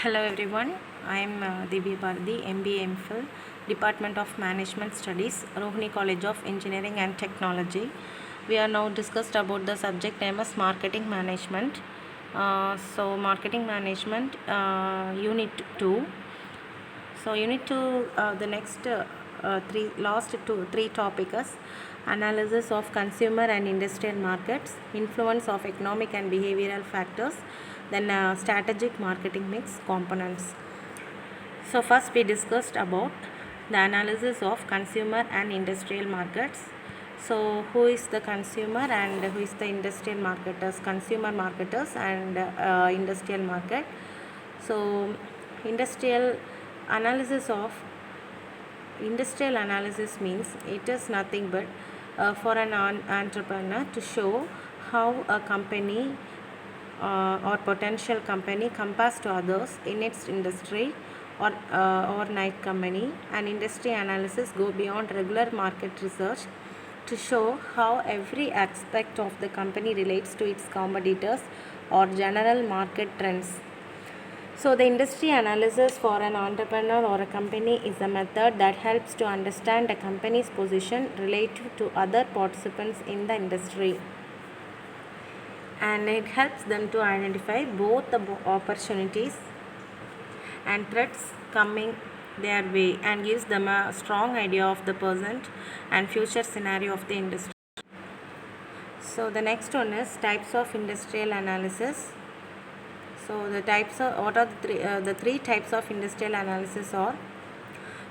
Hello everyone, I am Divya Bharati, MBA MPhil, Department of Management Studies, Rohini College of Engineering and Technology. We are now discussed about the subject name as Marketing Management. Marketing Management, Unit 2. So unit 2, the next three topics: analysis of consumer and industrial markets, influence of economic and behavioral factors, then strategic marketing mix components. So first we discussed about the analysis of consumer and industrial markets. So who is the consumer and who is the industrial marketers? Consumer marketers and industrial market. So industrial analysis of industrial analysis means it is nothing but for an entrepreneur to show how a company or potential company compares to others in its industry or night company. And industry analysis go beyond regular market research to show how every aspect of the company relates to its competitors or general market trends. So, the industry analysis for an entrepreneur or a company is a method that helps to understand a company's position relative to other participants in the industry, and it helps them to identify both the opportunities and threats coming their way and gives them a strong idea of the present and future scenario of the industry. So, the next one is types of industrial analysis. So the types of what are the three types of industrial analysis are: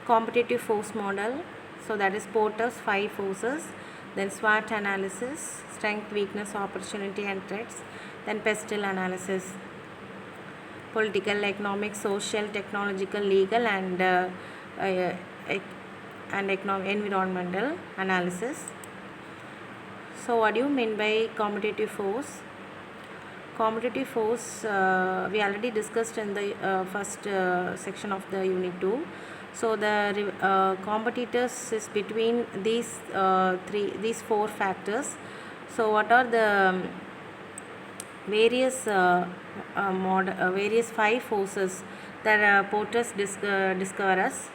competitive force model, so that is Porter's 5 forces, then SWOT analysis, strength, weakness, opportunity and threats, then pestle analysis, political, economic, social, technological, legal and environmental analysis. So what do you mean by competitive force? Competitive force we already discussed in the first section of the unit 2. So the competitors is between these four factors. So what are the various various 5 forces that Porter discover us?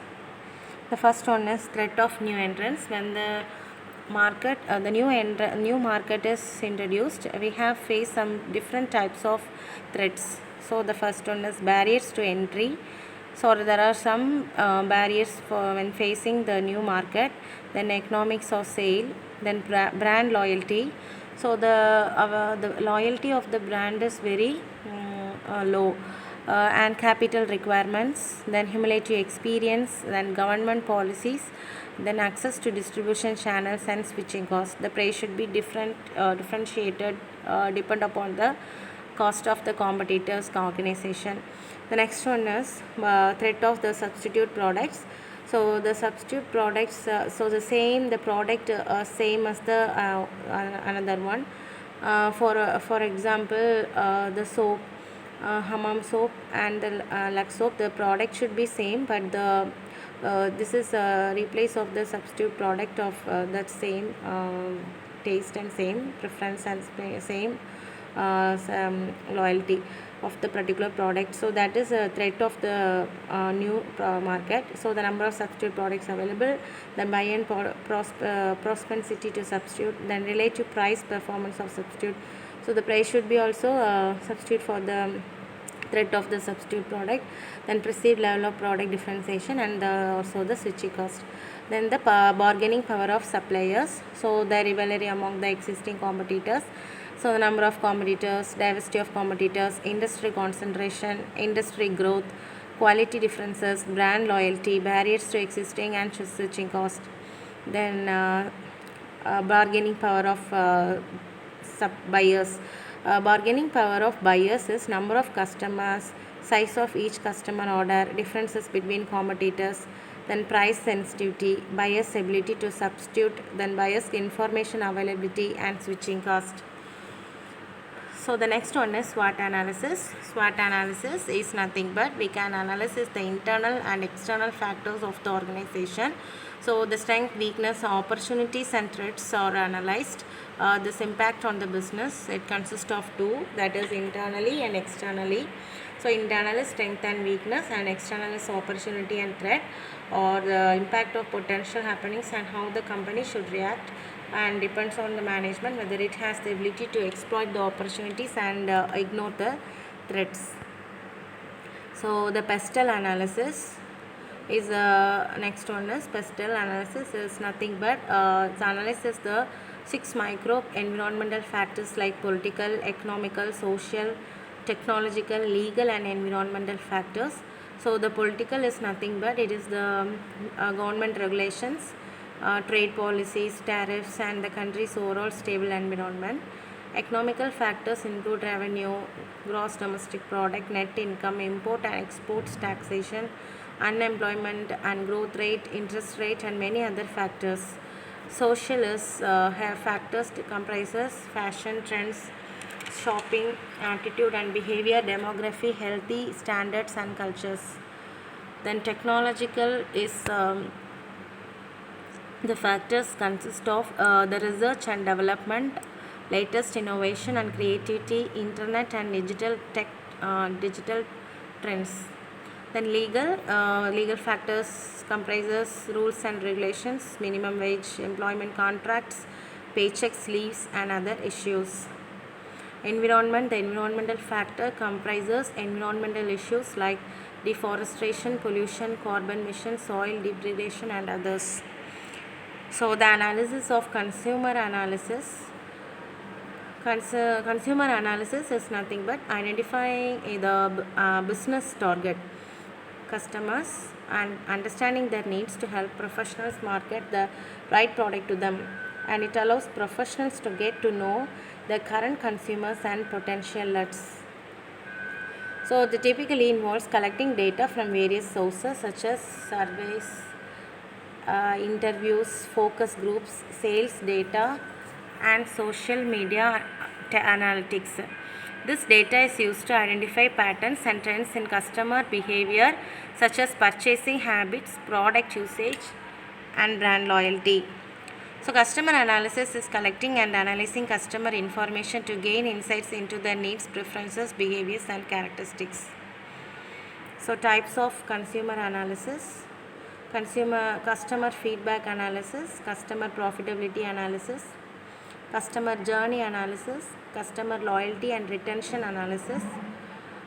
The first one is threat of new entrants. When the market new market is introduced, we have faced some different types of threats. So the first one is barriers to entry. So there are some barriers for when facing the new market. Then economics of sale, then brand loyalty. So the loyalty of the brand is very low. And capital requirements, then cumulative experience, then government policies, then access to distribution channels and switching costs. The price should be differentiated depend upon the cost of the competitors organization. The next one is threat of the substitute products. So the substitute products, the product same as the another one. For example, the soap, hammam soap and the Lux soap, the product should be same, but the this is a replace of the substitute product of that same taste and same preference and same loyalty of the particular product. So that is a threat of the new market. So the number of substitute products available, then buy and propensity to substitute, then relative price performance of substitute. So the price should be also substitute for the threat of the substitute product, then perceived level of product differentiation and also the switching cost. Then the bargaining power of suppliers, so the rivalry among the existing competitors. So the number of competitors, diversity of competitors, industry concentration, industry growth, quality differences, brand loyalty, barriers to existing and switching cost. Then bargaining power of buyers. Bargaining power of buyers is number of customers, size of each customer order, differences between competitors, then price sensitivity, buyers ability to substitute, then buyers information availability and switching cost. So the next one is SWOT analysis. SWOT analysis is nothing but we can analyze the internal and external factors of the organization. So the strength, weakness, opportunities and threats are analyzed. This impact on the business, it consists of two, that is internally and externally. So internal is strength and weakness, and external is opportunity and threat, or the impact of potential happenings and how the company should react, and depends on the management whether it has the ability to exploit the opportunities and ignore the threats. So the pestle analysis is next one is pestle analysis is nothing but it analyzes the 6 micro environmental factors like political, economical, social, technological, legal and environmental factors. So the political is nothing but it is the government regulations, trade policies, tariffs and the country's overall stable environment. Economical factors include revenue, gross domestic product, net income, import and exports, taxation, unemployment and growth rate, interest rate and many other factors. Social is have factors to comprises fashion trends, shopping, attitude and behavior, demography, healthy standards and cultures. Then technological is the factors consist of the research and development, latest innovation and creativity, internet and digital trends. Then legal factors comprises rules and regulations, minimum wage, employment contracts, paychecks, leaves and other issues. Environment, the environmental factor comprises environmental issues like deforestation, pollution, carbon emissions, soil degradation and others. So the analysis of consumer analysis. Consumer analysis is nothing but identifying the business target customers and understanding their needs to help professionals market the right product to them, and it allows professionals to get to know the current consumers and potential leads. So it typically involves collecting data from various sources such as surveys, interviews, focus groups, sales data and social media analytics. This data is used to identify patterns and trends in customer behavior such as purchasing habits, product usage and brand loyalty. So customer analysis is collecting and analyzing customer information to gain insights into their needs, preferences, behaviors and characteristics. So types of consumer analysis: customer feedback analysis, customer profitability analysis, customer journey analysis, customer loyalty and retention analysis,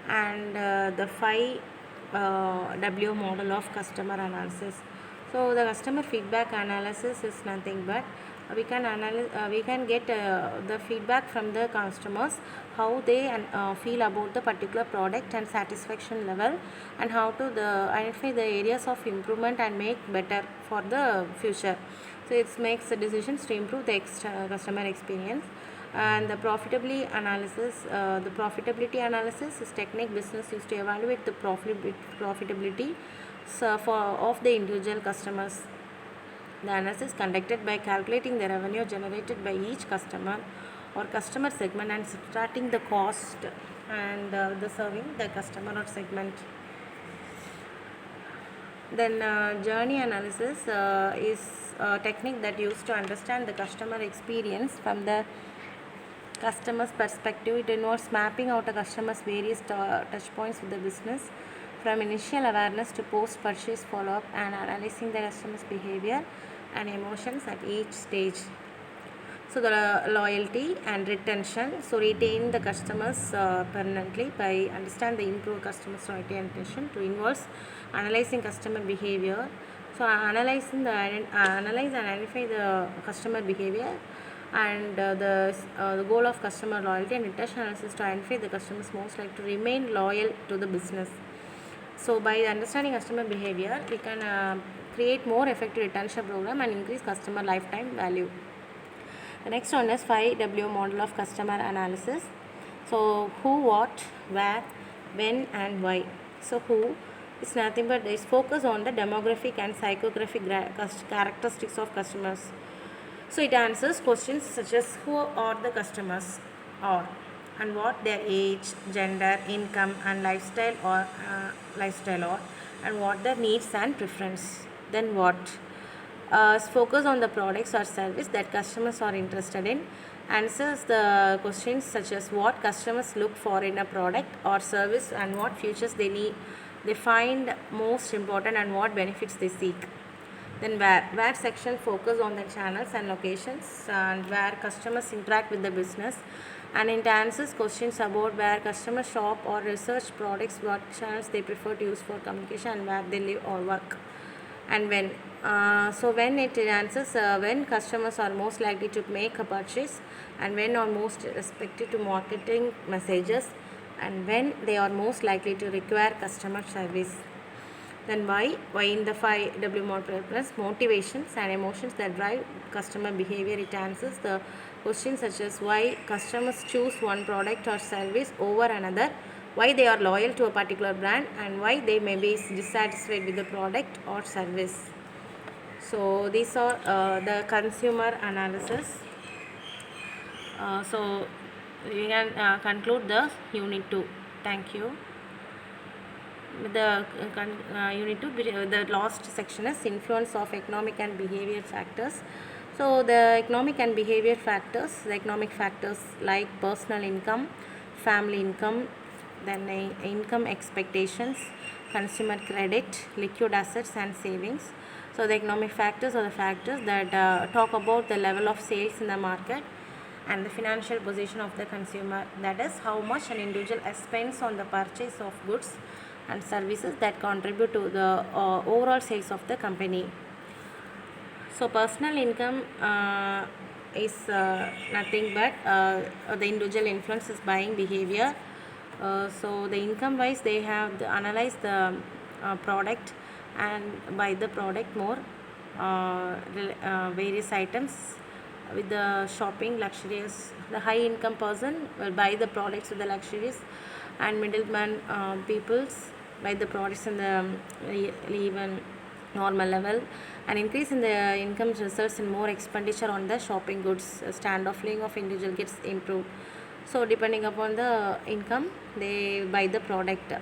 and the 5W model of customer analysis. So the customer feedback analysis is nothing but we can get the feedback from the customers, how they feel about the particular product and satisfaction level, and how to identify the areas of improvement and make better for the future. So it makes the decisions to improve the customer experience. And the profitability analysis is technique business used to evaluate the profitability of the individual customers. The analysis is conducted by calculating the revenue generated by each customer or customer segment and subtracting the cost and the serving the customer or segment. Then journey analysis is a technique that used to understand the customer experience from the customer's perspective. It involves mapping out a customer's various touch points with the business, from initial awareness to post-purchase follow-up, and analyzing the customer's behavior and emotions at each stage. So the loyalty and retention. So retain the customers permanently by understand the improve customers loyalty and retention. To involves analyzing customer behavior. So analyze and identify the customer behavior, and the goal of customer loyalty and retention analysis to identify the customers most likely to remain loyal to the business. So by understanding customer behavior, we can create more effective retention program and increase customer lifetime value. The next one is 5W model of customer analysis. So who, what, where, when and why. So who is nothing but is focus on the demographic and psychographic characteristics of customers. So it answers questions such as who are the customers are, and what their age, gender, income and lifestyle are, and what their needs and preference. Then what? Focus on the products or service that customers are interested in. answers the questions such as what customers look for in a product or service and what features they find most important and what benefits they seek. Then where section focus on the channels and locations and where customers interact with the business, and it answers questions about where customers shop or research products, what channels they prefer to use for communication, and where they live or work, and when. So when it answers when customers are most likely to make a purchase, and when are most respected to marketing messages, and when they are most likely to require customer service. Then why in the 5W model plus motivations and emotions that drive customer behavior. It answers the questions such as why customers choose one product or service over another, why they are loyal to a particular brand, and why they may be dissatisfied with the product or service. So these are the consumer analysis. So we can conclude the unit 2. Thank you. The unit 2, the last section is influence of economic and behavior factors. So the economic and behavior factors, the economic factors like personal income, family income, then income expectations, consumer credit, liquid assets and savings. So the economic factors are the factors that talk about the level of sales in the market and the financial position of the consumer, that is how much an individual spends on the purchase of goods and services that contribute to the overall sales of the company. So personal income is nothing but the individual influences buying behavior. So the income wise, they have analyzed the product and buy the product more, various items with the shopping luxurious. The high income person will buy the products with the luxurious, and middleman peoples buy the products in the even normal level. An increase in the income results in more expenditure on the shopping goods. Standard of living of individual gets improved. So depending upon the income, they buy the product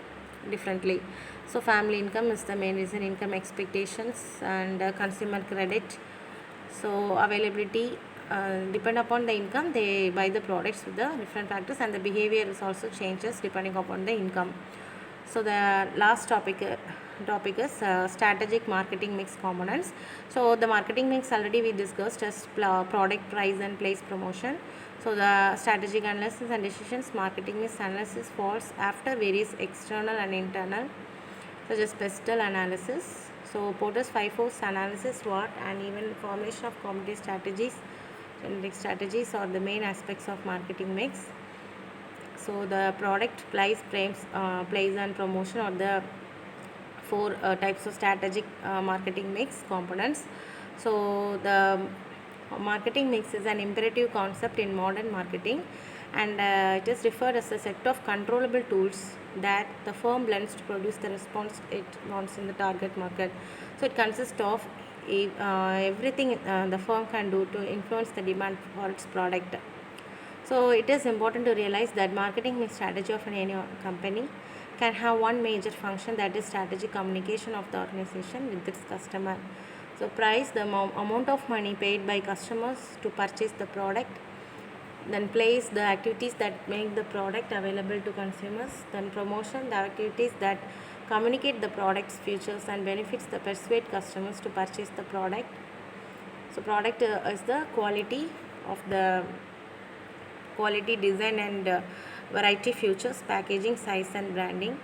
differently. So family income is the main reason. Income expectations and consumer credit. So availability depend upon the income, they buy the products with the different factors, and the behavior is also changes depending upon the income. So the last topic is strategic marketing mix components. So the marketing mix already we discussed as product, price and place promotion. So the strategic analysis and decisions marketing mix analysis falls after various external and internal, such as pestle analysis. So Porter's 5 force analysis, SWOT, and even formulation of competitive strategies, generic strategies are the main aspects of marketing mix. So the product, price, place and promotion are the 4 types of strategic marketing mix components. So the marketing mix is an imperative concept in modern marketing, and it is referred as a set of controllable tools that the firm blends to produce the response it wants in the target market. So it consists of everything the firm can do to influence the demand for its product. So it is important to realize that marketing mix strategy of any company can have one major function, that is strategic communication of the organization with its customer. So price, the amount of money paid by customers to purchase the product. Then place, the activities that make the product available to consumers. Then promotion, the activities that communicate the product's features and benefits that persuade customers to purchase the product. So product is the quality of the quality, design and variety, features, packaging, size and branding.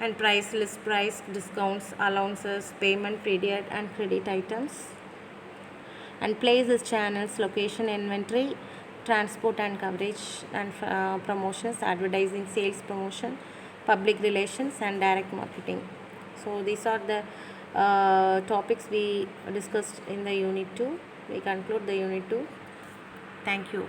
And price, list price, discounts, allowances, payment period and credit items. And place is channels, location, inventory, transport and coverage, and promotions, advertising, sales promotion, public relations and direct marketing. So these are the topics we discussed in the unit 2. We conclude the unit 2. Thank you.